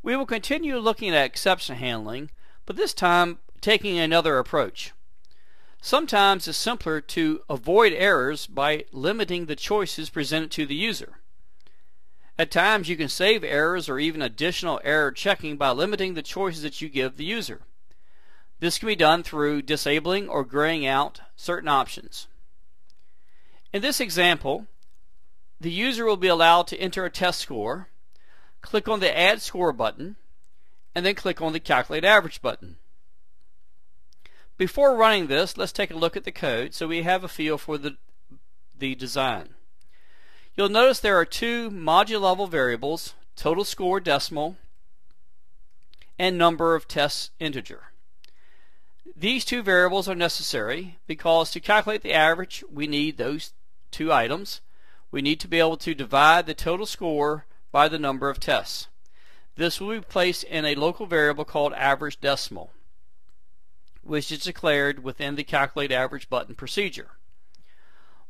We will continue looking at exception handling, but this time taking another approach. Sometimes it's simpler to avoid errors by limiting the choices presented to the user. At times you can save errors or even additional error checking by limiting the choices that you give the user. This can be done through disabling or graying out certain options. In this example, the user will be allowed to enter a test score, click on the Add Score button, and then click on the Calculate Average button. Before running this, let's take a look at the code so we have a feel for the design. You'll notice there are two module level variables, total score decimal and number of tests integer. These two variables are necessary because to calculate the average we need those two items. We need to be able to divide the total score by the number of tests. This will be placed in a local variable called average decimal, which is declared within the Calculate Average button procedure.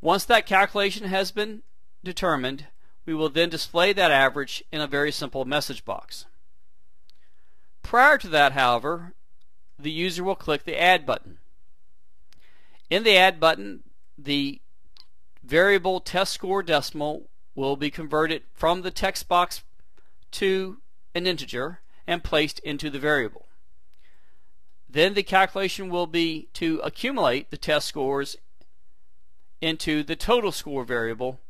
Once that calculation has been determined, we will then display that average in a very simple message box. Prior to that, however, the user will click the Add button. In the Add button, the variable test score decimal will be converted from the text box to an integer and placed into the variable. Then the calculation will be to accumulate the test scores into the total score variable,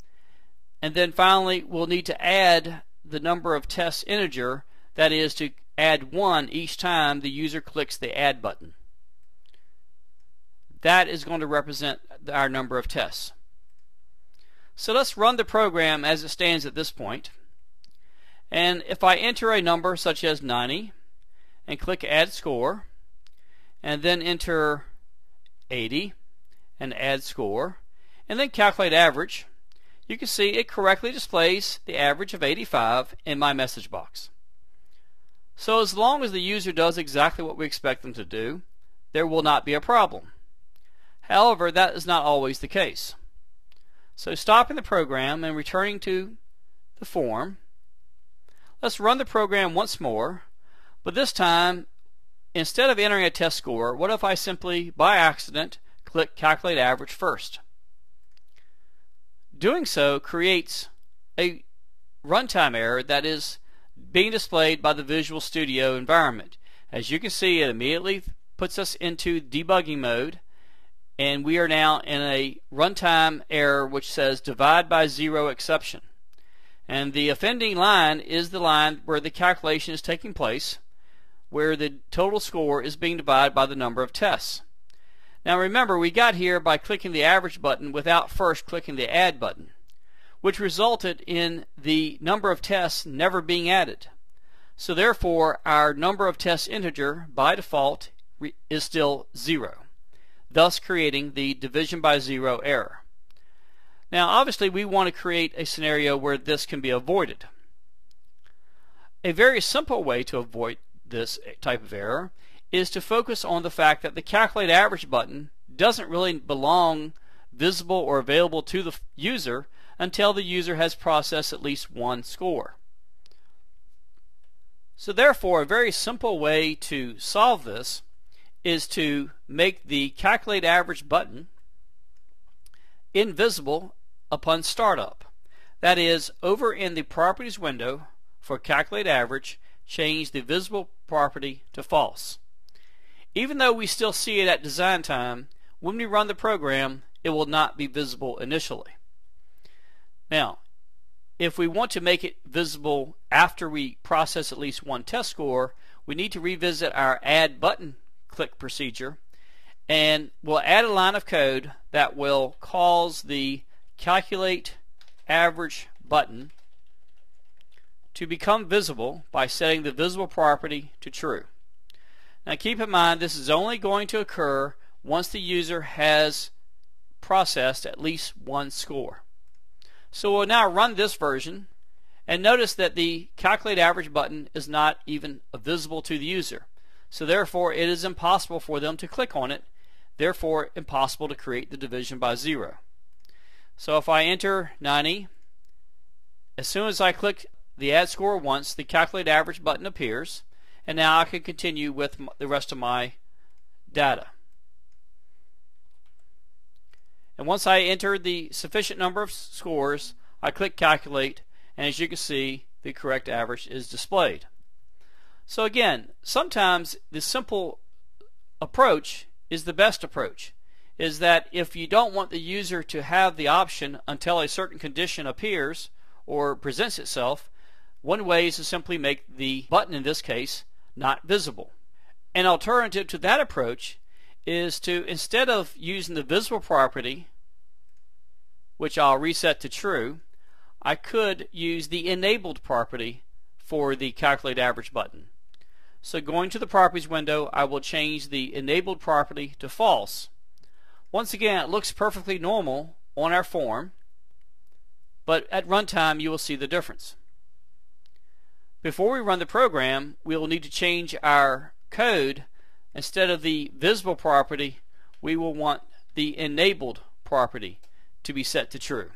and then finally we'll need to add the number of tests integer, that is to add 1 each time the user clicks the Add button. That is going to represent our number of tests. So let's run the program as it stands at this point. And if I enter a number such as 90 and click Add Score, and then enter 80 and Add Score, and then Calculate Average, you can see it correctly displays the average of 85 in my message box. So as long as the user does exactly what we expect them to do, there will not be a problem. However, that is not always the case. So stopping the program and returning to the form, let's run the program once more, but this time instead of entering a test score, what if I simply by accident click Calculate Average first? Doing so creates a runtime error that is being displayed by the Visual Studio environment. As you can see, it immediately puts us into debugging mode, and we are now in a runtime error which says divide by 0 exception. And the offending line is the line where the calculation is taking place, where the total score is being divided by the number of tests. Now remember, we got here by clicking the Average button without first clicking the Add button, which resulted in the number of tests never being added. So therefore our number of tests integer by default is still 0, thus creating the division by 0 error. Now obviously we want to create a scenario where this can be avoided. A very simple way to avoid this type of error is to focus on the fact that the Calculate Average button doesn't really belong visible or available to the user until the user has processed at least one score. So therefore a very simple way to solve this is to make the Calculate Average button invisible upon startup. That is, over in the Properties window for Calculate Average, change the visible property to false. Even though we still see it at design time, when we run the program it will not be visible initially. Now if we want to make it visible after we process at least one test score, we need to revisit our Add button click procedure, and we'll add a line of code that will cause the Calculate Average button to become visible by setting the visible property to true. Now keep in mind, this is only going to occur once the user has processed at least one score. So we'll now run this version, and notice that the Calculate Average button is not even visible to the user. So therefore it is impossible for them to click on it, therefore impossible to create the division by 0. So if I enter 90, as soon as I click the add score once, the calculate average button appears, and now I can continue with the rest of my data. And once I enter the sufficient number of scores, I click calculate, and as you can see, the correct average is displayed. So again, sometimes the simple approach is the best approach, is that if you don't want the user to have the option until a certain condition appears or presents itself, one way is to simply make the button, in this case, not visible. An alternative to that approach is to, instead of using the visible property, which I'll reset to true, I could use the enabled property for the calculate average button. So going to the properties window, I will change the enabled property to false. Once again, it looks perfectly normal on our form, but at runtime you will see the difference. Before we run the program, we will need to change our code. Instead of the visible property, we will want the enabled property to be set to true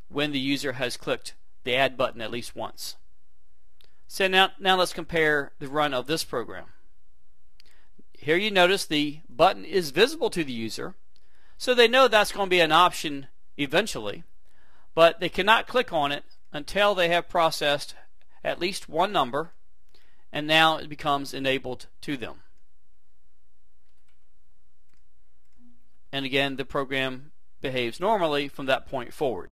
when the user has clicked the add button at least once. So now let's compare the run of this program. Here you notice the button is visible to the user, so they know that's going to be an option eventually, but they cannot click on it until they have processed at least one number, and now it becomes enabled to them. And again, the program behaves normally from that point forward.